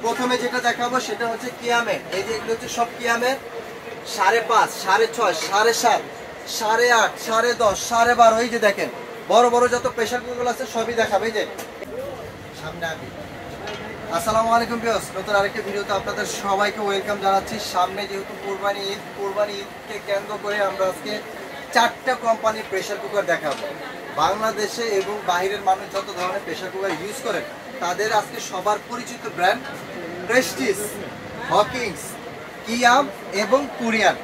প্রথমে যেটা দেখাবো সেটা হচ্ছে কিয়ামের। এই যে এগুলো হচ্ছে সব কিয়ামের 5.5, 6.5, 7.5, 8.5, 10.5, 12.5। এই যে দেখেন বড় বড় যত প্রেসার কুকার আছে সবই দেখাবে। এই যে সামনে আমি আসসালামু আলাইকুম ভিউয়ার্স, নতুন আরেকটা ভিডিওতে আপনাদের সবাইকে ওয়েলকাম জানাচ্ছি। সামনে যেহেতু কোরবানি ঈদকে কেন্দ্র করে আমরা আজকে 4টা কোম্পানির প্রেসার কুকার দেখাবো। বাংলাদেশে এবং বাইরের মানুষ যত ধরনের প্রেসার কুকার ইউজ করেন তাদের আজকে সবার পরিচিত ব্র্যান্ড প্রেস্টিজ, হকিংস, কিয়াম এবং কোরিয়ান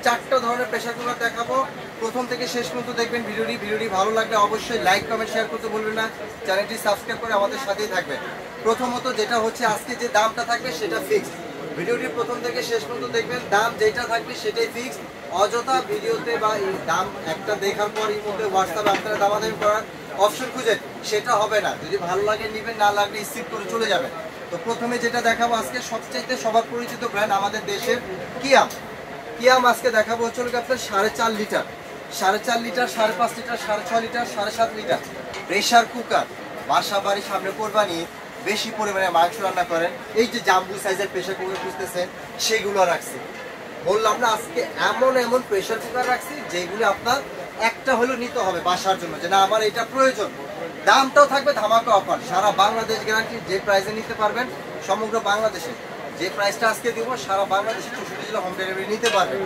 4টা ধরনের প্রেসার কুকার দেখাবো। প্রথম থেকে শেষ পর্যন্ত দেখবেন ভিডিওটি ভালো লাগলে অবশ্যই লাইক কমেন্ট শেয়ার করতে ভুলবেন না। চ্যানেলটি সাবস্ক্রাইব করে আমাদের সাথেই থাকবেন। প্রথমত যেটা হচ্ছে আজকে যে দামটা থাকবে সেটা ফিক্সড। ভিডিওটি প্রথম থেকে শেষ পর্যন্ত দেখবেন, দাম যেটা থাকবে সেটাই ফিক্সড। অযথা ভিডিওতে বা এই দাম একটা দেখার পর এই মধ্যে হোয়াটসঅ্যাপে আপনারা দামাদামি করার অপশন খুঁজেন, সেটা হবে না। যদি ভালো লাগে নেবেন, না লাগলে স্কিপ করে চলে যাবেন। তো প্রথমে যেটা দেখাবো আজকে সবচাইতে সবার পরিচিত ব্র্যান্ড আমাদের দেশের কিয়াম। কিয়াম আজকে দেখাবো হচ্ছে আপনার 4.5 litre, 4.5 litre, 5.5 litre, 6.5 litre, 7.5 litre pressure cooker. বাসা বাড়ি সামনে কোরবানি, বেশি পরিমাণে মাংস রান্না করেন, এই যে জাম্বু সাইজের প্রেসার কুকার খুঁজতেছেন সেগুলো রাখছি। বললাম না আজকে এমন প্রেসার কুকার রাখছি যেগুলো আপনার একটা হলেও নিতে হবে বাসার জন্য, যে না আমার এটা প্রয়োজন। দামটাও থাকবে ধামাকা অফার, সারা বাংলাদেশ গ্যারান্টি। যে প্রাইসে নিতে পারবেন সমগ্র বাংলাদেশে, যে প্রাইসটা আজকে দিব সারা বাংলাদেশে 64 জেলা হোম ডেলিভারি নিতে পারবেন।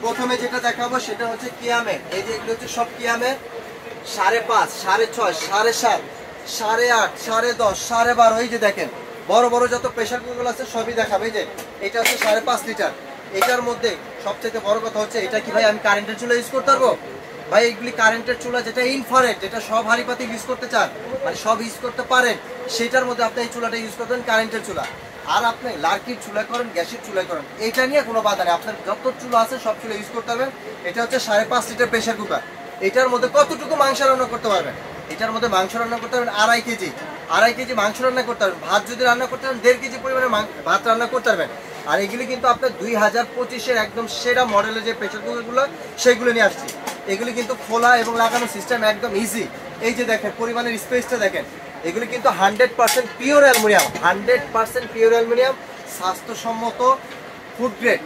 প্রথমে যেটা দেখাবো সেটা হচ্ছে কিয়ামের। এই যে এগুলো হচ্ছে সব কিয়ামের 5.5, 6.5, 7.5, 8.5, 10.5, 12.5। এই যে দেখেন বড় বড় যত প্রেসার কুকার আছে সবই দেখাবে। এই যে এটা হচ্ছে 5.5 লিটার। এটার মধ্যে সবচেয়ে বড় কথা হচ্ছে এটা কি ভাই আমি কারেন্টের চুলা ইউজ করতে পারবো? ভাই এগুলি কারেন্টের চুলা যেটা ইনফ্রারেড, যেটা সব হাঁড়ি পাতি ইউজ করতে চান, মানে সব ইউজ করতে পারেন, সেটার মধ্যে আপনি এই চুলাটা ইউজ করবেন কারেন্টের চুলা। আর আপনি লার্কির চুলা করেন, গ্যাসের চুলা করেন, এটা নিয়ে কোনো বাধা নেই। আপনার যত চুলা আছে সব চুলা ইউজ করতে পারবেন। এটা হচ্ছে 5.5 লিটার প্রেসার কুকার। এটার মধ্যে কতটুকু মাংস রান্না করতে পারবেন? এটার মধ্যে মাংস রান্না করতে পারবেন 2.5 কেজি মাংস রান্না করতে পারবেন। ভাত যদি রান্না করতে পারেন 1.5 কেজি পরিমাণে ভাত রান্না করতে পারবেন। আর এগুলি কিন্তু আপনার 2025-এর একদম সেরা মডেলের যে প্রেসার কুকারগুলো সেগুলো নিয়ে আসছি। এগুলি কিন্তু খোলা এবং লাগানো সিস্টেম একদম ইজি। এই যে দেখেন পরিমাণের স্পেসটা দেখেন। এগুলি কিন্তু 100% পিওর অ্যালুমিনিয়াম, 100% পিওর অ্যালুমিনিয়াম, স্বাস্থ্যসম্মত ফুড গ্রেড।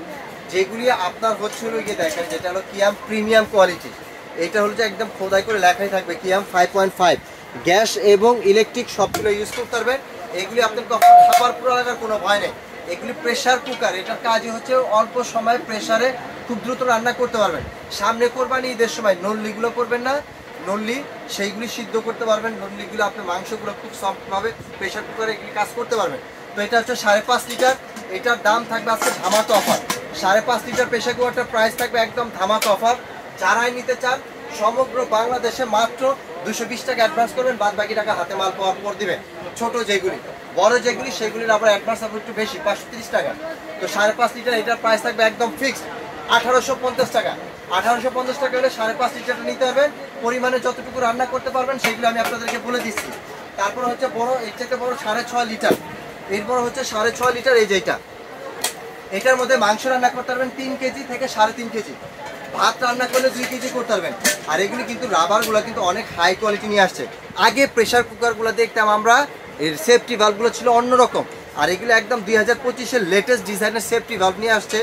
যেগুলি আপনার হচ্ছে হলো গিয়ে দেখেন যেটা হলো কিয়াম প্রিমিয়াম কোয়ালিটি। এটা হলো যে একদম খোদাই করে লেখাই থাকবে কিয়াম 5.5। গ্যাস এবং ইলেকট্রিক সবগুলো ইউজ করতে পারবেন। এগুলি আপনার কখন খাবার পুরো লাগার কোনো ভয় নেই। এগুলি প্রেসার কুকার, এটার কাজই হচ্ছে অল্প সময় প্রেসারে খুব দ্রুত রান্না করতে পারবেন। সামনে কোরবানি ঈদের সময় নল্লিগুলো করবেন না, নল্লি সেইগুলি সিদ্ধ করতে পারবেন। নল্লিগুলো আপনার মাংসগুলো খুব সফটভাবে প্রেসার কুকারে এগুলি কাজ করতে পারবেন। তো এটা হচ্ছে 5.5 লিটার। এটার দাম থাকবে আজকে ধামাকা অফার। 5.5 লিটার প্রেসার কুকারটার প্রাইস থাকবে একদম ধামাকা অফার। যারাই নিতে চান সমগ্র বাংলাদেশে মাত্র 220 টাকা অ্যাডভান্স করবেন, বাদ বাকি টাকা হাতে মাল পাওয়ার পর দিবেন। ছোট যেগুলি, বড় যেগুলি সেগুলির আবার অ্যাডভান্স হবে একটু বেশি, 530 টাকা। তো 5.5 লিটার এটার প্রাইস থাকবে একদম ফিক্সড 1850 টাকা। 1850 টাকা হলে 5.5 লিটারটা নিতে পারবেন। পরিমাণে যতটুকু রান্না করতে পারবেন সেগুলো আমি আপনাদেরকে বলে দিচ্ছি। তারপর হচ্ছে বড়, এর থেকে বড় 6.5 লিটার। এরপর হচ্ছে 6.5 লিটার, এই যেটা, এটার মধ্যে মাংস রান্না করতে পারবেন 3 কেজি থেকে 3.5 কেজি। ভাত রান্না করলে 2 কেজি করতে পারবেন। আর এগুলি কিন্তু রাবারগুলো কিন্তু অনেক হাই কোয়ালিটি নিয়ে আসছে। আগে প্রেসার কুকারগুলো দেখতাম আমরা, এর সেফটি ভালভগুলো ছিল অন্যরকম। আর এগুলো একদম 2025-এর লেটেস্ট ডিজাইনের সেফটি ভালভ নিয়ে আসছে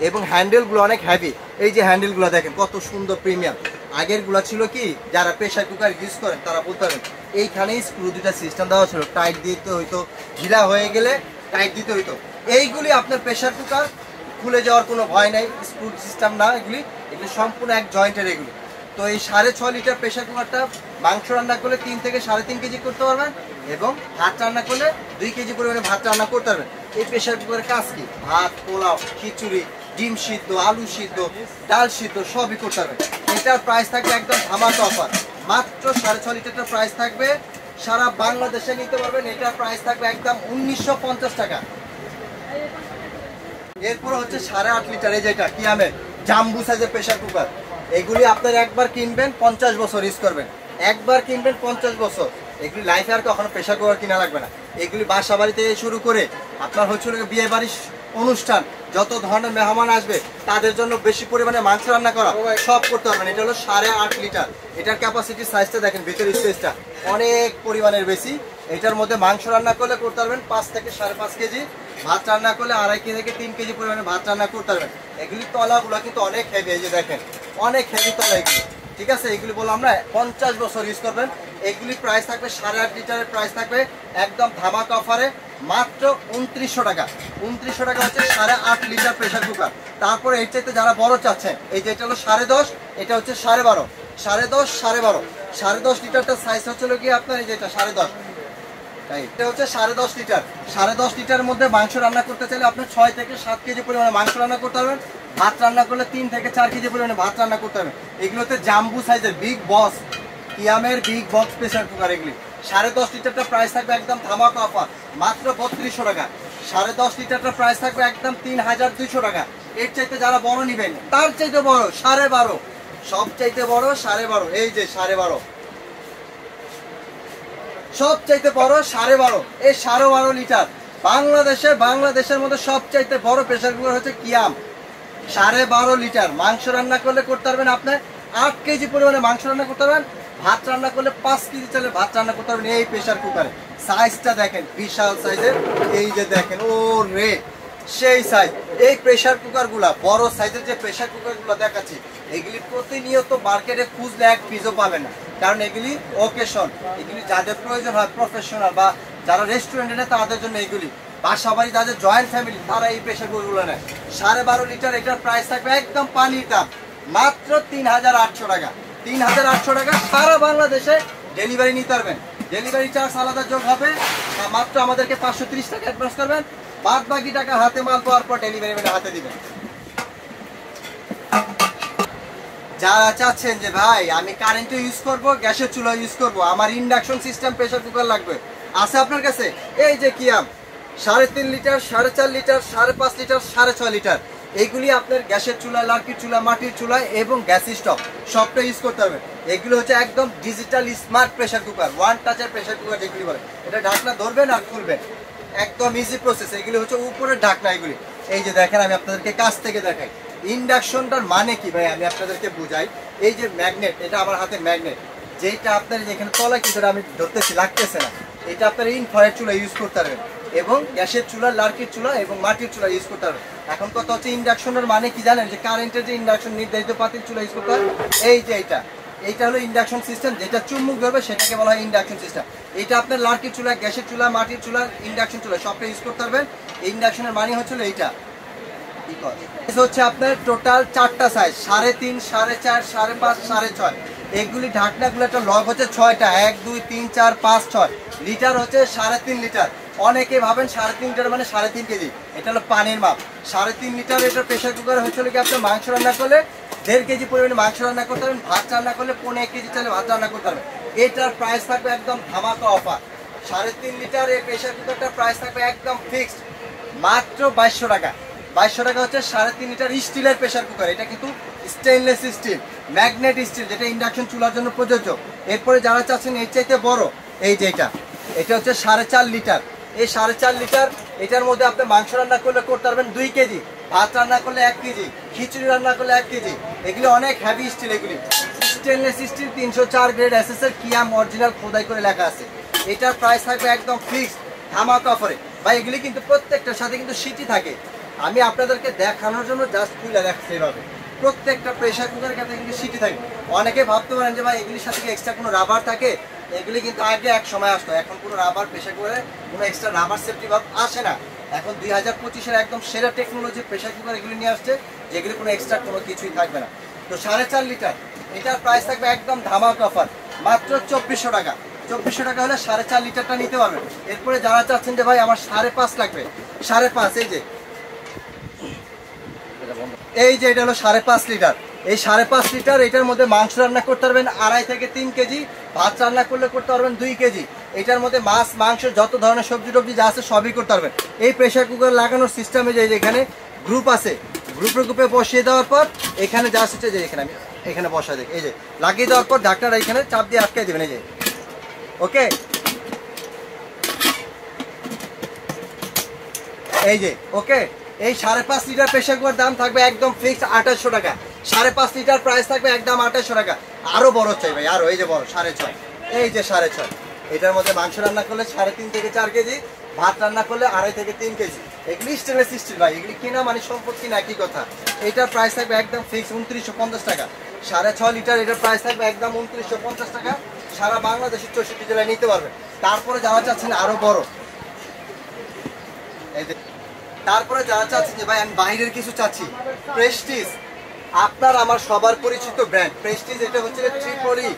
এবং হ্যান্ডেলগুলো অনেক হ্যাভি। এই যে হ্যান্ডেলগুলো দেখেন কত সুন্দর প্রিমিয়াম। আগেরগুলো ছিল কি, যারা প্রেসার কুকার ইউজ করেন তারা বলতে পারেন এইখানেই স্ক্রু দুটা সিস্টেম দেওয়া ছিল, টাইট দিতে হইতো, ঢিলা হয়ে গেলে টাইট দিতে হইতো। এইগুলি আপনার প্রেসার কুকার খুলে যাওয়ার কোনো ভয় নাই, স্ক্রু সিস্টেম না, এগুলি সম্পূর্ণ এক জয়েন্টের এগুলি। তো এই 6.5 লিটার প্রেসার কুকারটা মাংস রান্না করলে 3 থেকে 3.5 কেজি করতে পারবেন এবং ভাত রান্না করলে 2 কেজি পরিমাণে ভাত রান্না করতে পারবেন। এই প্রেসার কুকারের কাজ কি, ভাত, পোলাও, খিচুড়ি, ডিম সিদ্ধ, আলু সিদ্ধ, ডাল সিদ্ধ সবই করতে পারবেন। এটার প্রাইস থাকবে একদম ধামাকা অফার, মাত্র 6.5 লিটারটার প্রাইস থাকবে, সারা বাংলাদেশে নিতে পারবেন। এটার প্রাইস থাকবে একদম 1950 টাকা। এরপর হচ্ছে 8.5 লিটার, এই যেটা কিয়ামের জাম্বু সাইজের প্রেসার কুকার। এগুলি আপনার একবার কিনবেন 50 বছর ইউজ করবেন, একবার কিনবেন 50 বছর। এগুলি লাইফে আর কখনো প্রেসার কুকার কিনা লাগবে না। এগুলি বাসা বাড়ি থেকে শুরু করে আপনার হচ্ছে বিয়ে বাড়ির অনুষ্ঠান, যত ধরনের মেহমান আসবে তাদের জন্য বেশি পরিমাণে মাংস রান্না করা সব করতে পারবেন। এটা হলো 8.5 লিটার। এটার ক্যাপাসিটি সাইজটা দেখেন, ভিতরের স্পেসটা অনেক পরিমাণের বেশি। এটার মধ্যে মাংস রান্না করলে করতে পারবেন 5 থেকে 5.5 কেজি, ভাত রান্না করলে 2.5 কেজি থেকে 3 কেজি পরিমাণে ভাত রান্না করতে পারবেন। এগুলি তলাগুলো কিন্তু অনেক হেভি, এই যে দেখেন অনেক হেভি তলা এগুলি, ঠিক আছে। এগুলি বললাম না 50 বছর ইউজ করবেন। এগুলি প্রাইস থাকবে 8.5 লিটারের প্রাইস থাকবে একদম ধামাকা অফারে মাত্র 2900 টাকা। 2900 টাকা হচ্ছে 8.5 লিটার প্রেসার কুকার। তারপরে এর চাইতে যারা বড় চাচ্ছেন, এই যে এটা হলো 10.5, এটা হচ্ছে 12.5, 10.5, 12.5, 10.5 লিটারটা সাইজ হচ্ছে কি আপনার এই যে এটা 10.5, এটা হচ্ছে 10.5 লিটার। 10.5 লিটারের মধ্যে মাংস রান্না করতে চাইলে আপনি 6 থেকে 7 কেজি পরিমাণে মাংস রান্না করতে পারবেন। ভাত রান্না করলে 3 থেকে 4 কেজি পরিমাণে ভাত রান্না করতে পারবেন। এগুলোতে জাম্বু সাইজের বিগ বস কিয়ামের বিগ বক্স প্রেসার কুকার এগুলি। 10.5 লিটারটা প্রাইস থাকবে একদম ধামাকা অফার মাত্র 3200 টাকা। 10.5 লিটারটা প্রাইস থাকবে একদম 3200 টাকা। এর চাইতে যারা বড় নেবেন, তার চাইতে বড় 12.5, সব চাইতে বড় 12.5, এই যে 12.5, সব চাইতে বড় 12.5, এই 12.5 লিটার। বাংলাদেশের মধ্যে সবচাইতে বড় প্রেসার কুকার হচ্ছে কিয়াম। 12.5 লিটার মাংস রান্না করলে করতে পারবেন আপনি 8 কেজি পরিমাণে মাংস রান্না করতে পারবেন। ভাত রান্না করলে 5 কেজি চালে ভাত রান্না করতে পারবেন এই প্রেসার কুকারে। সাইজটা দেখেন বিশাল সাইজের, এই যে দেখেন ও রে সেই সাইজ। এই প্রেসার কুকারগুলা বড় সাইজের যে প্রেসার কুকারগুলো দেখাচ্ছি, এগুলি প্রতিনিয়ত মার্কেটে খুঁজলে এক পিসও পাবে না, কারণ এগুলি ওকেশন, এগুলি যাদের প্রয়োজন হয় প্রফেশনাল বা যারা রেস্টুরেন্টে নেয় তাদের জন্য এগুলি, বাসা বাড়ি যাদের জয়েন্ট ফ্যামিলি তারা এই প্রেসার কুকারগুলো নেয়। 12.5 লিটার এটার প্রাইস থাকবে একদম পানির দাম মাত্র 3800 টাকা। 3800 টাকা সারা বাংলাদেশে ডেলিভারি নিতে পারবেন। ডেলিভারি চার্জ আলাদা যোগ হবে, মাত্র আমাদেরকে 530 টাকা অ্যাডভান্স করবেন, বাদ বাকি টাকা হাতে মাল পাওয়ার পর ডেলিভারি ম্যানের হাতে দিবেন। যারা চাচ্ছেন যে ভাই আমি কারেন্টও ইউজ করব, গ্যাসের চুলা ইউজ করব, আমার ইন্ডাকশন সিস্টেম প্রেসার কুকার লাগবে, আছে আপনার কাছে এই যে কিয়াম 3.5 লিটার, 4.5 লিটার, 5.5 লিটার, 6.5 লিটার। এইগুলি আপনার গ্যাসের চুলা, লার্কির চুলা, মাটির চুলা এবং গ্যাস স্টোভ সবটা ইউজ করতে হবে। এগুলো হচ্ছে একদম digital smart pressure cooker, one টাচের প্রেসার কুকার যেগুলি বলে। এটা ঢাকনা ধরবেন আর খুলবেন, একদম ইজি প্রসেস। এগুলি হচ্ছে উপরের ঢাকনা এগুলি, এই যে দেখেন আমি আপনাদেরকে কাছ থেকে দেখাই। ইন্ডাকশনটার মানে কি ভাই আমি আপনাদেরকে বুঝাই। এই যে ম্যাগনেট, এটা আমার হাতে ম্যাগনেট, যেটা আপনার যেখানে তলায় কিছু আমি ধরতেছি লাগতেছে না, এটা আপনার ইনফ্রারেড চুলা ইউজ করতে পারবেন এবং গ্যাসের চুলা, লার্কির চুলা এবং মাটির চুলা ইউজ করতে পারবেন। এখন কথা হচ্ছে ইন্ডাকশনের মানে কি জানেন, যে কারেন্টের যে ইন্ডাকশন নির্ধারিত পাতিল চুলা ইউজ করতে হবে। এই যে এইটা হলো ইন্ডাকশন সিস্টেম, যেটা চুম্বক ধরবে সেটাকে বলা হয় ইন্ডাকশন সিস্টেম। এটা আপনার লার্কির চুলা, গ্যাসের চুলা, মাটির চুলা, ইন্ডাকশন চুলা সবটা ইউজ করতে পারবেন। ইন্ডাকশনের মানে হচ্ছিল এইটা হচ্ছে আপনার টোটাল 4টা সাইজ, 3.5, 4.5, 5.5, 6.5। এগুলি ঢাকনাগুলো একটা লক হচ্ছে 6টা, 1, 2, 3, 4, 5, 6 লিটার হচ্ছে 3.5 লিটার। অনেকে ভাবেন 3.5 লিটার মানে 3.5 কেজি, এটা হলো পানির মাপ। 3.5 লিটার এটা প্রেসার কুকার হচ্ছিল কি আপনার মাংস রান্না করলে 1.5 কেজি পরিমাণে মাংস রান্না করতে পারবেন, ভাত রান্না করলে 1.5 কেজি চালে ভাত রান্না করতে পারবেন। এটার প্রাইস থাকবে একদম ধামাকা অফার। 3.5 লিটার এই প্রেসার কুকারটার প্রাইস থাকবে একদম ফিক্সড মাত্র 2200 টাকা। 2200 টাকা হচ্ছে 3.5 লিটার স্টিলের প্রেসার কুকার। এটা কিন্তু স্টেনলেস স্টিল, ম্যাগনেট স্টিল, যেটা ইন্ডাকশন চুলার জন্য প্রযোজ্য। এরপরে যারা চাচ্ছেন এর চাইতে বড়, এই যে এটা হচ্ছে 4.5 লিটার। এই 4.5 লিটার এটার মধ্যে আপনি মাংস রান্না করলে করতে পারবেন 2 কেজি, ভাত রান্না করলে 1 কেজি, খিচুড়ি রান্না করলে 1 কেজি। এগুলি অনেক হেভি স্টিল, এগুলি স্টেনলেস স্টিল 304 গ্রেড এসএস এর কিয়াম অরিজিনাল খোদাই করে লেখা আছে। এটার প্রাইস থাকবে একদম ফিক্সড ধামাকা অফারে। ভাই এগুলি কিন্তু প্রত্যেকটার সাথে কিন্তু সিটি থাকে, আমি আপনাদেরকে দেখানোর জন্য জাস্ট খুলে রাখছি এভাবে। প্রত্যেকটা প্রেসার কুকারের কাছে কিন্তু সিটি থাকে। অনেকে ভাবতে পারেন যে ভাই এগুলির সাথে এক্সট্রা কোনো রাবার থাকে, এগুলি কিন্তু আগে এক সময় আসতো, এখন কোনো রাবার প্রেসার কুকারে কোনো এক্সট্রা রাবার সেফটি ভাব আসে না। এখন 2025-এর একদম সেরা টেকনোলজি প্রেসার কুকার এগুলি নিয়ে আসছে, যেগুলি কোনো এক্সট্রা কোনো কিছুই থাকবে না। তো 4.5 লিটার এটার প্রাইস থাকবে একদম ধামাকা অফার মাত্র 2400 টাকা। 2400 টাকা হলে 4.5 লিটারটা নিতে পারবেন। এরপরে যারা চাচ্ছেন যে ভাই আমার 5.5 লাগবে, 5.5, এই যে এটা হলো 5.5 লিটার। এই 5.5 লিটার এটার মধ্যে মাংস রান্না করতে পারবেন 2.5 থেকে 3 কেজি, ভাত রান্না করলে করতে পারবেন 2 কেজি। এটার মধ্যে মাছ, মাংস, যত ধরনের সবজি টবজি যা আছে সবই করতে পারবেন। এই প্রেসার কুকার লাগানোর সিস্টেমে যে এখানে গ্রুপ আছে, গ্রুপে বসিয়ে দেওয়ার পর এখানে যা আছে যে এখানে আমি এখানে বসা দেখি, এই যে লাগিয়ে দেওয়ার পর ঢাকনাটা এখানে চাপ দিয়ে আটকে দেবেন, এই যে ওকে, এই যে ওকে। এই 5.5 লিটার প্রেসার কুকার দাম থাকবে একদম ফিক্সড 2800 টাকা। 5.5 লিটার প্রাইস থাকবে একদম 2800 টাকা। আরো বড় চাই ভাই, আরো এই যে বড় 6.5, এই যে 6.5, এটার মধ্যে মাংস রান্না করলে 3.5 থেকে 4 কেজি, ভাত রান্না করলে 2.5 থেকে 3 কেজি। এগুলি স্টেনলেস স্টিল ভাই, এগুলি কেনা মানে সম্পত্তি না, একই কথা। এটার প্রাইস থাকবে একদম ফিক্স 2950 টাকা। 6.5 লিটার এটার প্রাইস থাকবে একদম 2950 টাকা। সারা বাংলাদেশের 64 জেলায় নিতে পারবেন। তারপরে যারা চাচ্ছেন আরো বড়, তারপরে যারা চাচ্ছেন যে ভাই আমি বাইরের কিছু চাচ্ছি, প্রেস্টিজ, আপনার আমার সবার পরিচিত ব্র্যান্ড প্রেস্টিজ। এটা হচ্ছে ট্রিপলি,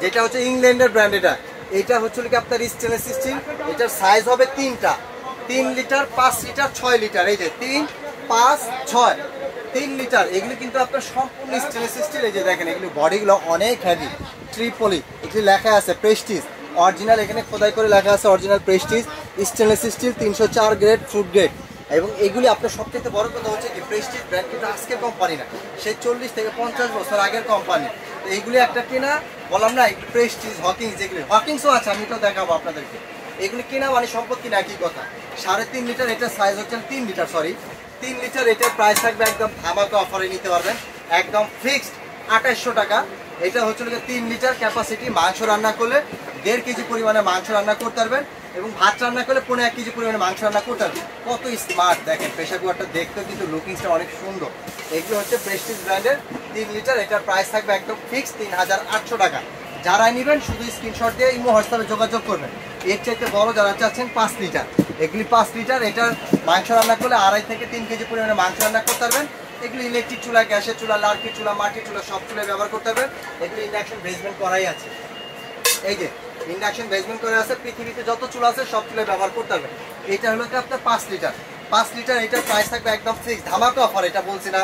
যেটা হচ্ছে ইংল্যান্ডের ব্র্যান্ড। এটা হচ্ছে কি আপনার স্টেনলেস স্টিল। এটার সাইজ হবে 3টা, 3 লিটার, 5 লিটার, 6 লিটার। এই যে 3, 5, 6, 3 লিটার। এগুলি কিন্তু আপনার সম্পূর্ণ স্টেনলেস স্টিল। এই যে দেখেন এগুলি বডিগুলো অনেক হেভি, ট্রিপলি। এগুলি লেখা আছে প্রেস্টিজ অরিজিনাল, এখানে খোদাই করে লেখা আছে original Prestige stainless steel 304 grade, food grade. এবং এগুলি আপনার সবথেকে বড় কথা হচ্ছে কি প্রেস্টিজ ব্র্যান্ড কিন্তু আজকের কোম্পানি না, সেই 40 থেকে 50 বছর আগের কোম্পানি। তো এইগুলি একটা কেনা, বললাম না প্রেস্টিজ, হকিংস, যেগুলি হকিংসও আছে, আমি তো দেখাবো আপনাদেরকে। এগুলি কেনা মানে সম্পত্তি না, একই কথা। 3.5 লিটার, এটার সাইজ হচ্ছে 3 লিটার, সরি 3 লিটার। এটার প্রাইস থাকবে একদম ধামাকা অফারে নিতে পারবেন, একদম ফিক্সড 2800 টাকা। এটা হচ্ছে 3 লিটার ক্যাপাসিটি। মাংস রান্না করলে 1.5 কেজি পরিমাণে মাংস রান্না করতে পারবেন, এবং ভাত রান্না করলে 1.5 কেজি পরিমাণে মাংস রান্না করতে পারবেন। কত স্মার্ট দেখেন, প্রেশার কুকারটা দেখতেও কিন্তু লুকিংসটা অনেক সুন্দর। এগুলো হচ্ছে প্রেস্টিজ ব্র্যান্ডের 3 লিটার। এটার প্রাইস থাকবে একদম ফিক্সড 3800 টাকা। যারা নেবেন শুধু স্ক্রিনশট দিয়ে ইমো হোয়াটসঅ্যাপে যোগাযোগ করবেন। এর চাইতে বড় যারা চাচ্ছেন 5 লিটার, এগুলি 5 লিটার। এটার মাংস রান্না করলে 2.5 থেকে 3 কেজি পরিমাণে মাংস রান্না করতে পারবেন। এগুলি ইলেকট্রিক চুলা, গ্যাসের চুলা, লার্কির চুলা, মাটির চুলা, সব চুলায় ব্যবহার করতে পারবেন। এগুলি ইন্ডাকশন বেসমেন্ট করাই আছে। এই যে ইন্ডাকশন বেসমেন্ট করে আছে, পৃথিবীতে যত চুলা আছে সব চুলায় ব্যবহার করতে পারবেন। এটা হলো কি আপনার 5 লিটার। 5 লিটার এটার প্রাইস থাকবে একদম ফিক্স, ধামাকা অফার। এটা বলছি না,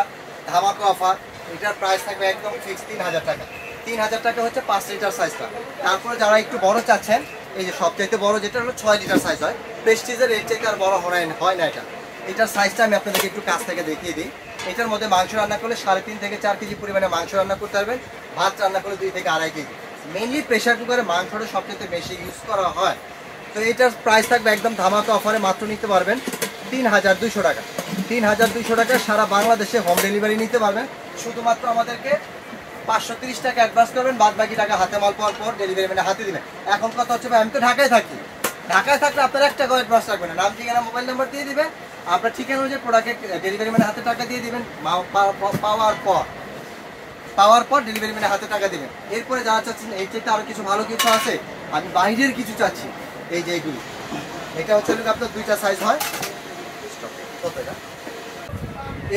ধামাকা অফার। এটার প্রাইস থাকবে একদম ফিক্স 3000 টাকা। 3000 টাকা হচ্ছে 5 লিটার সাইজটা। তারপরে যারা একটু বড় চাচ্ছেন, এই যে সবচাইতে বড় যেটা হলো 6 লিটার সাইজ হয়, প্রেস্টিজের এর চাইতে আর বড় হয় না এটা। এটার সাইজটা আমি আপনাদেরকে একটু কাছ থেকে দেখিয়ে দিই। এটার মধ্যে মাংস রান্না করলে 3.5 থেকে 4 কেজি পরিমাণে মাংস রান্না করতে পারবেন, ভাত রান্না করলে 2 থেকে 2.5 কেজি। মেইনলি প্রেশার কুকারে মাংসটা সবচেয়ে বেশি ইউজ করা হয়। তো এটার প্রাইস থাকবে একদম ধামাকা অফারে, মাত্র নিতে পারবেন 3200 টাকা। 3200 টাকা সারা বাংলাদেশে হোম ডেলিভারি নিতে পারবেন। শুধুমাত্র আমাদেরকে 530 টাকা অ্যাডভান্স করবেন, বাদ বাকি টাকা হাতে মাল পাওয়ার পর ডেলিভারি ম্যানের হাতে দিবেন। এখন কথা হচ্ছে ভাই আমি তো ঢাকায় থাকি, ঢাকায় থাকলে আপনার 1 টাকা অ্যাডভান্স লাগবে না, নাম ঠিকানা মোবাইল নাম্বার দিয়ে দিবেন, আপনার ঠিকানা অনুযায়ী প্রোডাক্টের ডেলিভারি ম্যানের হাতে টাকা দিয়ে দিবেন। পাওয়ার পর ডেলিভারি ম্যানের হাতে টাকা দিবেন। এরপরে যারা চাচ্ছেন এই চাইতে আরো কিছু ভালো কিছু আছে, আমি বাইরের কিছু চাচ্ছি, এই যে এইগুলি, এটা হচ্ছে আপনার 2টা সাইজ হয়।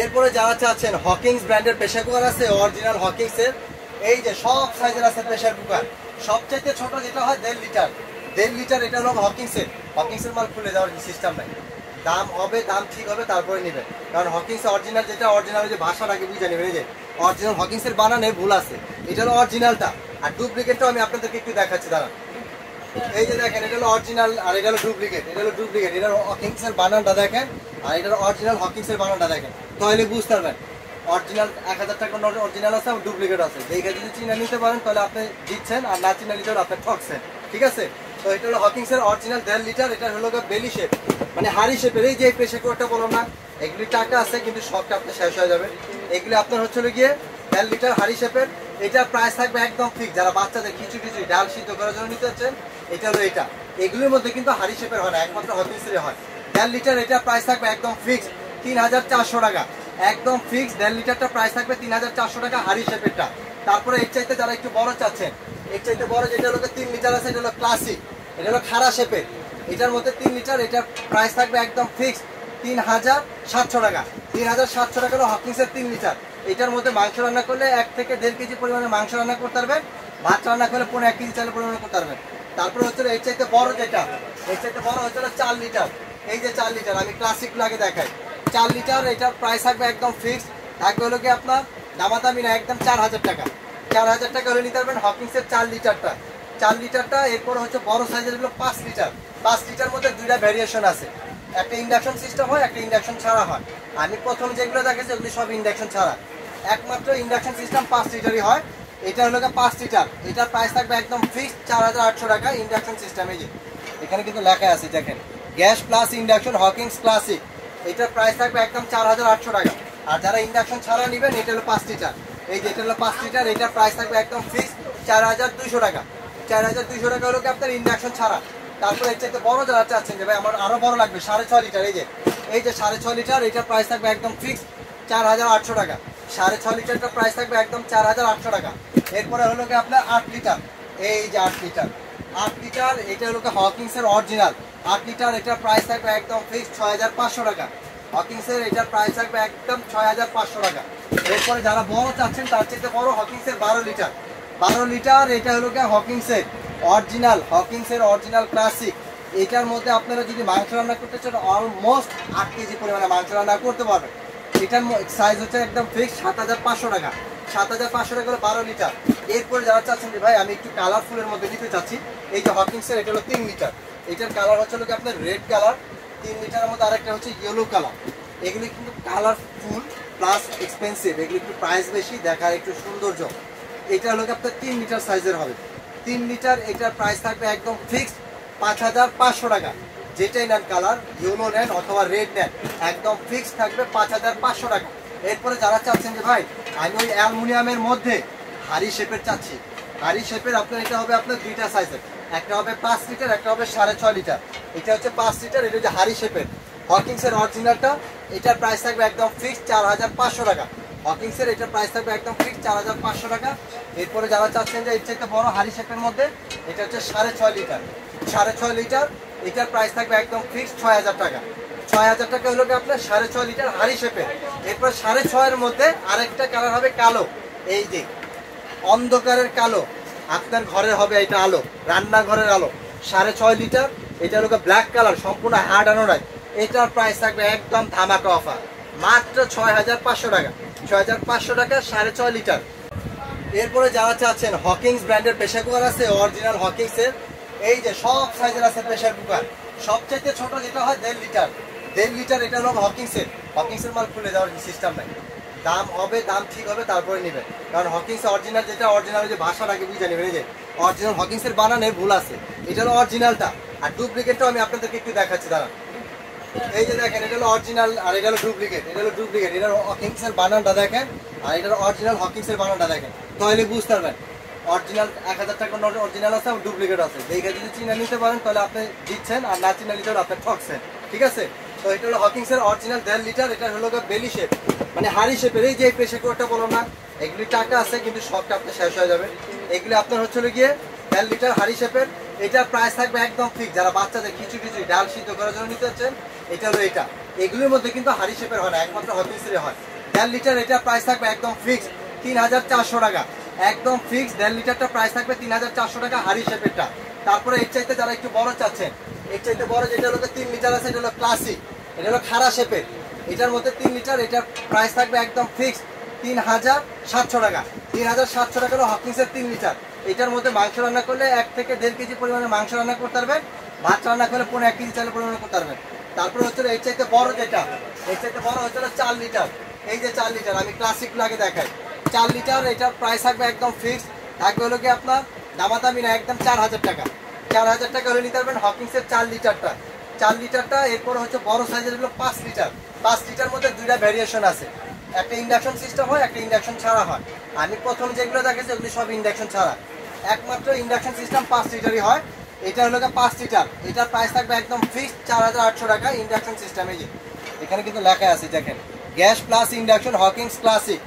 এরপরে যারা চাচ্ছেন হকিংস ব্র্যান্ডের প্রেসার কুকার আছে, অরিজিনাল হকিংসের, এই যে সব সাইজের আছে প্রেসার কুকার। সবচাইতে ছোট যেটা হয় 1.5 লিটার, 1.5 লিটার, এটা হলো হকিংসের। হকিংসের মাল খুলে দেওয়ার সিস্টেম নাই, দাম হবে, দাম ঠিক হবে তারপরে নেবেন। কারণ হকিংস অরিজিনাল যেটা, অরিজিনাল যে ভাষাটাকে বুঝে নেবেন। এই যে অরিজিনাল হকিংসের বানানে ভুল আছে, এটা হলো অরিজিনালটা, আর ডুপ্লিকেটটাও আমি আপনাদেরকে একটু দেখাচ্ছি দাঁড়ান। এই যে দেখেন এটা হলো অরিজিনাল আর এটা হলো ডুপ্লিকেট। এটা হলো ডুপ্লিকেট, এটা হকিংসের বানানটা দেখেন, আর এটা অরিজিনাল হকিংসের বানানটা দেখেন, তাহলে বুঝতে পারবেন। অরিজিনাল 1000 টাকা অরিজিনাল আছে, ডুপ্লিকেট আছে। দেখে যদি চিনে নিতে পারেন তাহলে আপনি জিতছেন, আর না চিনে নিতে আপনি ঠকছেন, ঠিক আছে। তো এটা হলো হকিংসের অরিজিনাল 1.5 লিটার। এটা হলো বেলি শেপ, মানে হাড়ি শেপের। এই যে প্রেসার কুকারটা বললাম না, এগুলি টাকা আছে কিন্তু সবটা আপনার শেষ হয়ে যাবে। এগুলি আপনার হচ্ছে গিয়ে 1.5 লিটার হাড়ি শেপের। এটার প্রাইস থাকবে একদম ফিক্স। যারা বাচ্চাদের খিচুড়ি ডাল সিদ্ধ করার জন্য নিতে চাচ্ছেন, এটা হলো এটা। এগুলির মধ্যে কিন্তু হাড়ি শেপের হয় না, একমাত্র হকিংসের হয়। 1.5 লিটার এটার প্রাইস থাকবে একদম ফিক্স 3400 টাকা, একদম ফিক্স। 1.5 লিটারটা প্রাইস থাকবে 3400 টাকা হাড়ি শেপেরটা। তারপরে এর চাইতে যারা একটু বড় চাচ্ছেন, এর চাইতে বড় যেটা হলো 3 লিটার আছে, এটা হলো ক্লাসিক, এটা হলো খাড়া শেপের। এটার মধ্যে 3 লিটার, এটার প্রাইস থাকবে একদম ফিক্স 3700 টাকা। 3700 টাকা হলো হকিংসের 3 লিটার। এটার মধ্যে মাংস রান্না করলে 1 থেকে 1.5 কেজি পরিমাণে মাংস রান্না করতে পারবেন, ভাত রান্না করলে 1.5 কেজি চালের পরিমাণে করতে পারবেন। তারপরে হচ্ছে এর চাইতে বড় যেটা, এর চাইতে বড় হচ্ছে 4 লিটার। এই যে 4 লিটার, আমি ক্লাসিক লাগে দেখাই। 4 লিটার এটার প্রাইস থাকবে একদম ফিক্স, থাকবে হলো কি আপনার দামাদামি না, একদম 4000 টাকা। 4000 টাকা হলে নিতে পারবেন হকিংসের 4 লিটারটা। 4 লিটারটা। এরপর হচ্ছে বড় সাইজের হলো 5 লিটার। 5 লিটার মধ্যে 2টা ভ্যারিয়েশন আছে, একটা ইন্ডাকশন সিস্টেম হয়, একটা ইন্ডাকশন ছাড়া হয়। আমি প্রথম যেগুলো দেখেছি ওগুলি সব ইন্ডাকশন ছাড়া, একমাত্র ইন্ডাকশন সিস্টেম 5 লিটারই হয়। এটা হলো 5 লিটার, এটার প্রাইস থাকবে একদম ফিক্সড 4800 টাকা ইন্ডাকশন সিস্টেম। এই যে এখানে কিন্তু লেখা আছে দেখেন, gas plus induction Hawkins classic. এটার প্রাইস থাকবে একদম 4800 টাকা। আর যারা ইন্ডাকশন ছাড়া নেবেন, এটা হলো 5 লিটার। এই যে এটা হলো 5 লিটার, এটার প্রাইস থাকবে একদম ফিক্সড 4200 টাকা। 4200 টাকা হলো কি আপনার ইন্ডাকশন ছাড়া। তারপরে এর চাইতে বড় যারা চাচ্ছেন যে ভাই আমার আরো বড় লাগবে 6.5 লিটার, এই যে 6.5 লিটার, এটার প্রাইস থাকবে একদম ফিক্সড 4800 টাকা। 6.5 লিটারটা প্রাইস থাকবে একদম 4800 টাকা। এরপরে হলো কি আপনার 8 লিটার, এই যে 8 লিটার, 8 লিটার এটা হলো কি হকিংসের অরিজিনাল 8 লিটার, এটার প্রাইস থাকবে একদম ফিক্সড 6500 টাকা। হকিংসের এটার প্রাইস থাকবে একদম 6500 টাকা। এরপরে যারা বড় চাচ্ছেন তার চাইতে বড় হকিংসের 12 লিটার, 12 লিটার এটা হলো কি হকিংসের অরিজিনাল ক্লাসিক। এটার মধ্যে আপনারা যদি মাংস রান্না করতে চান অলমোস্ট 8 কেজি পরিমাণে মাংস রান্না করতে পারবেন। এটার সাইজ হচ্ছে একদম ফিক্স 7500 টাকা। 7500 টাকা হলো 12 লিটার। এরপরে যারা চাচ্ছেন যে ভাই আমি একটু কালারফুলের মধ্যে নিতে চাচ্ছি, এই যে হকিংসের এটা হলো 3 লিটার, এটার কালার হচ্ছে কি আপনার রেড কালার, 3 লিটারের মধ্যে আরেকটা হচ্ছে ইয়েলো কালার। এগুলি কিন্তু কালারফুল প্লাস এক্সপেন্সিভ, এগুলি একটু প্রাইস বেশি, দেখার একটু সৌন্দর্য। এটা হলো আপনার 3 লিটার সাইজের হবে, 3 লিটার, এটার প্রাইস থাকবে একদম ফিক্সড 5500 টাকা। যেটাই নেন কালার, ইয়েলো নেন অথবা রেড নেন, একদম ফিক্সড থাকবে 5500 টাকা। এরপরে যারা চাচ্ছেন যে ভাই আমি ওই অ্যালুমিনিয়ামের মধ্যে হাড়ি শেপের চাচ্ছি, হাড়ি শেপের আপনার এটা হবে আপনার দুইটা সাইজের, একটা হবে 5 লিটার, একটা হবে 6.5 লিটার। এটা হচ্ছে 5 লিটার, এটা হচ্ছে হাড়ি শেপের হকিংসের অরিজিনালটা, এটার প্রাইস থাকবে একদম ফিক্সড 4500 টাকা। হকিংসের এটার প্রাইস থাকবে একদম ফিক্সড 4500 টাকা। এরপরে যারা চাচ্ছেন যে এর চাইতে বড় হাড়ি শেপের মধ্যে, এটা হচ্ছে 6.5 লিটার, 6.5 লিটার, এটার প্রাইস থাকবে একদম ফিক্সড 6000 টাকা। 6000 টাকা হলো আপনার 6.5 লিটার হাড়ি শেপের। এরপর 6.5 মধ্যে আরেকটা কালার হবে কালো, এই যে অন্ধকারের কালো, আপনার ঘরের হবে এটা আলো, রান্নাঘরের আলো। 6.5 লিটার, এটা হলো ব্ল্যাক কালার, সম্পূর্ণ হার্ড আনোরাইড। এটার প্রাইস থাকবে একদম ধামাকা অফার, মাত্র 6500 টাকা। 6500 টাকা 6.5 লিটার। এরপরে যারা চাচ্ছেন হকিংস ব্র্যান্ডের প্রেসার কুকার আছে, অরিজিনাল হকিংসের, এই যে সব সাইজের আছে প্রেসার কুকার। সবচাইতে ছোট যেটা হয় 1.5 লিটার, 1.5 লিটার, এটা হলো হকিংসের মাল খুলে দেওয়ার সিস্টেম নাই। দাম হবে, দাম ঠিক হবে তারপরে নেবেন, কারণ হকিংস অরিজিনাল যেটা, অরিজিনাল যে ভাষাটাকে বুঝে নেবেন, এই যে অরিজিনাল হকিংসের বানানে ভুল আছে, এটা হলো অরিজিনালটা, আর ডুপ্লিকেটটাও আমি আপনাদেরকে একটু দেখাচ্ছি দাঁড়া। এই যে দেখেন এটা হলো অরিজিনাল আর এটা হলো ডুপ্লিকেট, এটার হকিংসের বানানটা দেখেন আর এটার অরিজিনাল হকিংসের বানানটা দেখেন, তাহলে বুঝতে পারবেন। অরিজিনাল 1000 টাকার নোট অরিজিনাল আছে, ডুপ্লিকেট আছে, দেখে যদি চিনে নিতে পারেন তাহলে আপনি দিচ্ছেন, আর না চিনে নিতে আপনি ঠকছেন, ঠিক আছে। তো এটা হলো হকিংসের অরিজিনাল 1.5 লিটার, এটা হলো বেলি শেপ, মানে হাড়ি শেপের। এই যে প্রেসার কুকারটা বলো না, এগুলি টাকা আছে কিন্তু সবটা আপনার শেষ হয়ে যাবে। এগুলি আপনার হচ্ছে গিয়ে 1.5 লিটার হাড়ি শেপের, এটার প্রাইস থাকবে একদম ফিক্স। যারা বাচ্চাদের খিচুড়ি ডাল সিদ্ধ করার জন্য নিতে চাচ্ছেন, এটা হলো এটা। এগুলির মধ্যে কিন্তু হাড়ি শেপের হয় না, একমাত্র হকিংসের হয়। 1.5 লিটার, এটার প্রাইস থাকবে একদম ফিক্স 3400 টাকা, একদম ফিক্স। 1.5 লিটারটা প্রাইস থাকবে 3400 টাকা হাড়ি শেপেরটা। তারপরে এর চাইতে যারা একটু বড় চাচ্ছেন, এর চাইতে বড় যেটা হলো 3 লিটার আছে, এটা হলো ক্লাসিক, এটা হলো খাড়া শেপের। এটার মধ্যে 3 লিটার, এটার প্রাইস থাকবে একদম ফিক্স 3700 টাকা। 3700 টাকা হলো হকিংসের 3 লিটার। এটার মধ্যে মাংস রান্না করলে 1 থেকে 1.5 কেজি পরিমাণে মাংস রান্না করতে পারবেন, ভাত রান্না করলে 1 কেজি চালের পরিমাণে করতে পারবেন। তারপরে হচ্ছে এর চাইতে বড় যেটা, এর চাইতে বড় হচ্ছে 4 লিটার, এই যে 4 লিটার, আমি ক্লাসিক লাগে দেখাই। 4 লিটার, এটার প্রাইস থাকবে একদম ফিক্স, থাকবে হলো কি আপনার দামাদামি না, একদম 4000 টাকা। 4000 টাকা হলে নিতে পারবেন হকিংসের 4 লিটারটা, 4 লিটারটা। এরপর হচ্ছে বড় সাইজের হলো 5 লিটার। 5 লিটার মধ্যে দুইটা ভ্যারিয়েশন আছে, একটা ইন্ডাকশন সিস্টেম হয়, একটা ইন্ডাকশন ছাড়া হয়। আমি প্রথম যেগুলো দেখেছি ওগুলি সব ইন্ডাকশন ছাড়া, একমাত্র ইন্ডাকশন সিস্টেম 5 লিটারই হয়। এটা হলো 5 লিটার, এটার প্রাইস থাকবে একদম ফিক্সড 4800 টাকা ইন্ডাকশন সিস্টেম। এই যে এখানে কিন্তু লেখা আছে দেখেন, gas plus induction Hawkins classic,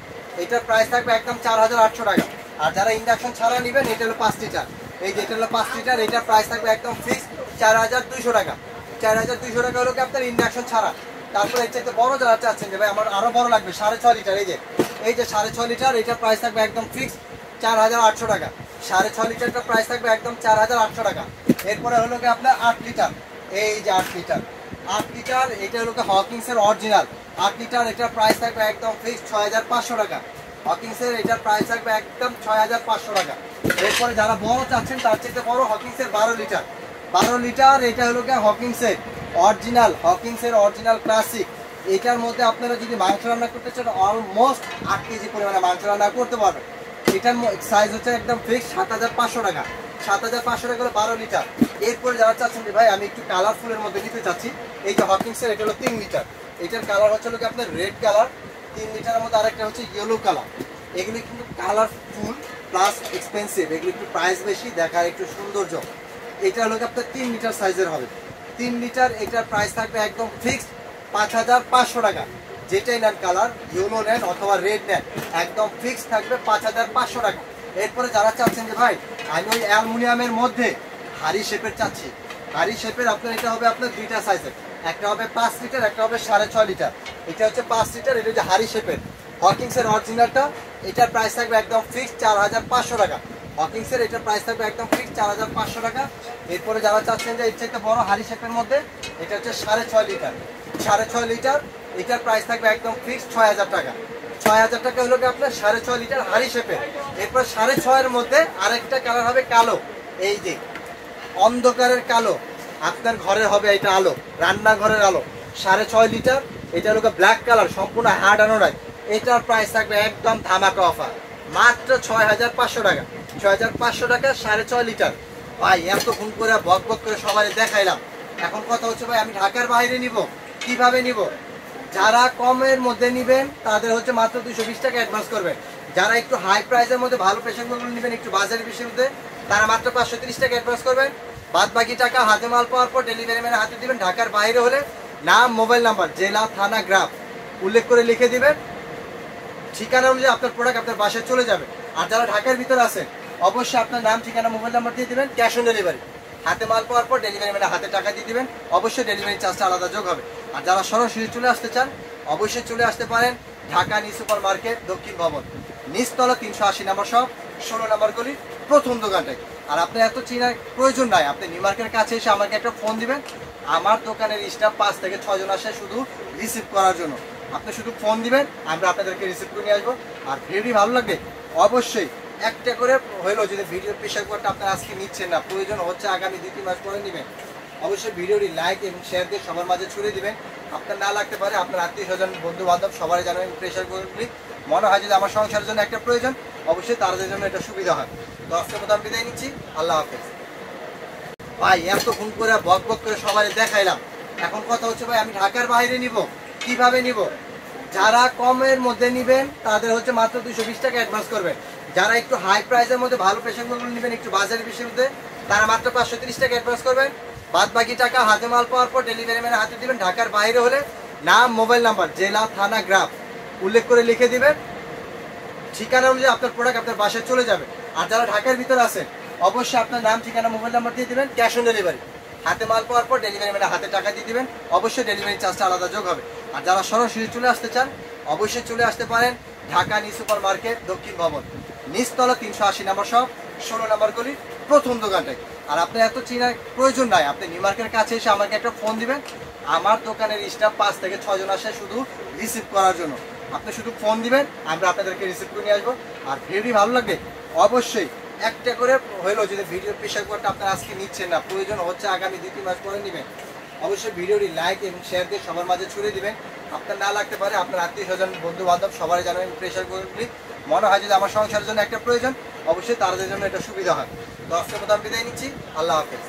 এটার প্রাইস থাকবে একদম 4800 টাকা। আর যারা ইন্ডাকশন ছাড়া নেবেন, এটা হলো 5 লিটার, এই যে এটা হলো 5 লিটার, এটার প্রাইস থাকবে একদম ফিক্সড 4200 টাকা। 4200 টাকা হলো কি আপনার ইন্ডাকশন ছাড়া। তারপরে এর চাইতে বড় যারা চাচ্ছেন যে ভাই আমার আরো বড় লাগবে 6.5 লিটার, এই যে 6.5 লিটার, এটার প্রাইস থাকবে একদম ফিক্সড 4800 টাকা। 6.5 লিটারটা প্রাইস থাকবে একদম 4800 টাকা। এরপরে হলো কি আপনার 8 লিটার, এই যে 8 লিটার, 8 লিটার, এটা হলো হকিংসের অরিজিনাল 8 লিটার, এটার প্রাইস থাকবে একদম ফিক্সড 6500 টাকা। হকিংসের এটার প্রাইস থাকবে একদম 6500 টাকা। এরপরে যারা বড় চাচ্ছেন তার চাইতে বড় হকিংসের 12 লিটার, 12 লিটার, এটা হলো হকিংসের অরিজিনাল ক্লাসিক। এটার মধ্যে আপনারা যদি মাংস রান্না করতে চান অলমোস্ট 8 কেজি পরিমাণে মাংস রান্না করতে পারবেন। এটার সাইজ হচ্ছে একদম ফিক্স 7500 টাকা। 7500 টাকা হলো 12 লিটার। এরপরে যারা চাচ্ছেন যে ভাই আমি একটু কালারফুলের মধ্যে নিতে চাচ্ছি, এই যে হকিংসের এটা হলো 3 লিটার, এটার কালার হচ্ছে কি আপনার রেড কালার, 3 লিটারের মধ্যে আরেকটা হচ্ছে ইয়েলো কালার। এগুলি কিন্তু কালারফুল প্লাস এক্সপেন্সিভ, এগুলো একটু প্রাইস বেশি, দেখার একটু সৌন্দর্য। এটা হলো আপনার 3 লিটার সাইজের হবে, 3 লিটার। এটার প্রাইস থাকবে একদম ফিক্সড 5500 টাকা। যেটাই নেন, কালার ইয়েলো নেন অথবা রেড নেন, একদম ফিক্সড থাকবে 5500 টাকা। এরপরে যারা চাচ্ছেন যে ভাই আমি ওই অ্যালুমিনিয়ামের মধ্যে হাড়ি শেপের চাচ্ছি, হাড়ি শেপের আপনার এটা হবে আপনার দুইটা সাইজের, একটা হবে 5 লিটার, একটা হবে 6.5 লিটার। এটা হচ্ছে 5 লিটার, এটা হচ্ছে হাড়ি শেপের হকিংসের অরিজিনালটা। এটার প্রাইস থাকবে একদম ফিক্সড 4500 টাকা। হকিংসের এটার প্রাইস থাকবে একদম ফিক্সড 4500 টাকা। এরপরে যারা চাচ্ছেন যে এর চাইতে বড় হাড়ি শেপের মধ্যে, এটা হচ্ছে 6.5 লিটার, 6.5 লিটার। এটার প্রাইস থাকবে একদম ফিক্সড 6000 টাকা। 6000 টাকা হলো আপনার 6.5 লিটার হাড়ি শেপের। এরপর 6.5 মধ্যে আরেকটা কালার হবে কালো, এই যে অন্ধকারের কালো, আপনার ঘরের হবে এটা আলো, রান্নাঘরের আলো। 6.5 লিটার, এটা হলো ব্ল্যাক কালার, সম্পূর্ণ হার্ড আনোরাইড। এটার প্রাইস থাকবে একদম ধামাকা অফার, মাত্র 6500 টাকা। 6500 টাকা 6.5 লিটার। ভাই এত ফোন করে বক বক করে সবাই দেখাইলাম, এখন কথা হচ্ছে ভাই আমি ঢাকার বাইরে নিব, কিভাবে নিব? যারা কমের মধ্যে নিবেন তাদের হচ্ছে মাত্র 220 টাকা অ্যাডভান্স করবেন। যারা একটু হাই প্রাইসের মধ্যে ভালো প্রেশারগুলো নেবেন, একটু বাজারের বিষয়ের মধ্যে, তারা মাত্র 530 টাকা অ্যাডভান্স করবেন। বাদ বাকি টাকা হাতে মাল পাওয়ার পর ডেলিভারি ম্যানের হাতে দিবেন। ঢাকার বাইরে হলে নাম, মোবাইল নাম্বার, জেলা, থানা, গ্রাম উল্লেখ করে লিখে দিবেন। ঠিকানা অনুযায়ী আপনার প্রোডাক্ট আপনার বাসায় চলে যাবে। আর যারা ঢাকার ভিতরে আছেন অবশ্যই আপনার নাম, ঠিকানা, মোবাইল নাম্বার দিয়ে দিবেন। ক্যাশ অন ডেলিভারি, হাতে মাল পাওয়ার পর ডেলিভারি ম্যানের হাতে টাকা দিয়ে দিবেন। অবশ্যই ডেলিভারি চার্জটা আলাদা যোগ হবে। আর যারা সরাসরি চলে আসতে চান অবশ্যই চলে আসতে পারেন ঢাকা নিউ সুপার মার্কেট, দক্ষিণ ভবন, নিচতলা 380 নম্বর শপ, 16 নম্বর গলি, প্রথম দোকানটাই। আর আপনি এত চিনার প্রয়োজন নাই, আপনি নিউ মার্কেটের কাছে এসে আমাকে একটা ফোন দিবেন। আমার দোকানের স্টাফ 5 থেকে 6 জন আসে শুধু রিসিভ করার জন্য। আপনি শুধু ফোন দিবেন, আমরা আপনাদেরকে রিসিভ করে নিয়ে আসবো। আর ভিডিওটি ভালো লাগবে অবশ্যই একটা করে হইলো, যদি ভিডিও প্রেশার কুকারটা আপনার আজকে নিচ্ছেন না, প্রয়োজন হচ্ছে আগামী 2-3 মাস পরে নেবেন, অবশ্যই ভিডিওটি লাইক এবং শেয়ার দিয়ে সবার মাঝে ছড়িয়ে দিবেন। আপনার না লাগতে পারে, আপনার আত্মীয় স্বজন, বন্ধু বান্ধব সবাই জানাবেন প্রেশার কুকারগুলি। মনে হয় যদি আমার সংসারের জন্য একটা প্রয়োজন, অবশ্যই তাদের জন্য এটা সুবিধা হয়। তো আজকের মতো আমি বিদায় নিচ্ছি, আল্লাহ হাফেজ। ভাই এত ফোন করে বক বক করে সবাই দেখাইলাম, এখন কথা হচ্ছে ভাই আমি ঢাকার বাইরে নিব, কিভাবে নিব? যারা কমের মধ্যে নিবেন তাদের হচ্ছে মাত্র 220 টাকা অ্যাডভান্স করবেন। যারা একটু হাই প্রাইসের মধ্যে ভালো প্রেশারগুলো নেবেন, একটু বাজারের বিষয়ের মধ্যে, তারা মাত্র 530 টাকা অ্যাডভান্স করবেন। বাদ বাকি টাকা হাতে মাল পাওয়ার পর ডেলিভারি ম্যানের হাতে দিবেন। ঢাকার বাইরে হলে নাম, মোবাইল নাম্বার, জেলা, থানা, গ্রাম উল্লেখ করে লিখে দিবেন। ঠিকানা অনুযায়ী আপনার প্রোডাক্ট আপনার বাসায় চলে যাবে। আর যারা ঢাকার ভিতরে আছেন অবশ্যই আপনার নাম, ঠিকানা, মোবাইল নাম্বার দিয়ে দিবেন। ক্যাশ অন ডেলিভারি, হাতে মাল পাওয়ার পর ডেলিভারি ম্যানের হাতে টাকা দিয়ে দিবেন। অবশ্যই ডেলিভারি চার্জটা আলাদা যোগ হবে। আর যারা সরাসরি চলে আসতে চান অবশ্যই চলে আসতে পারেন ঢাকা নিউ সুপার মার্কেট, দক্ষিণ ভবন, নিচতলা 380 নম্বর শপ, 16 নম্বর গলি, প্রথম দোকানটাই। আর আপনি এত চিনার প্রয়োজন নাই, আপনি নিউ মার্কেটের কাছে এসে আমাকে একটা ফোন দিবেন। আমার দোকানের স্টাফ 5 থেকে 6 জন আসে শুধু রিসিভ করার জন্য। আপনি শুধু ফোন দিবেন, আমরা আপনাদেরকে রিসিভ করে নিয়ে আসবো। আর ভিডিওটি ভালো লাগবে অবশ্যই একটা করে হইলো, যদি ভিডিও প্রেশার কুকারটা আপনার আজকে নিচ্ছেন না, প্রয়োজন হচ্ছে আগামী 2-3 মাস পরে নেবেন, অবশ্যই ভিডিওটি লাইক এবং শেয়ার দিয়ে সবার মাঝে ছড়িয়ে দিবেন। আপনার না লাগতে পারে, আপনার আত্মীয় স্বজন, বন্ধু বান্ধব সবাই জানাবেন প্রেশার কুকারগুলি। মনে হয় যদি আমার সংসারের জন্য একটা প্রয়োজন, অবশ্যই তাদের জন্য এটা সুবিধা হয়। তো আজকের মতো আমি বিদায় নিচ্ছি, আল্লাহ হাফেজ।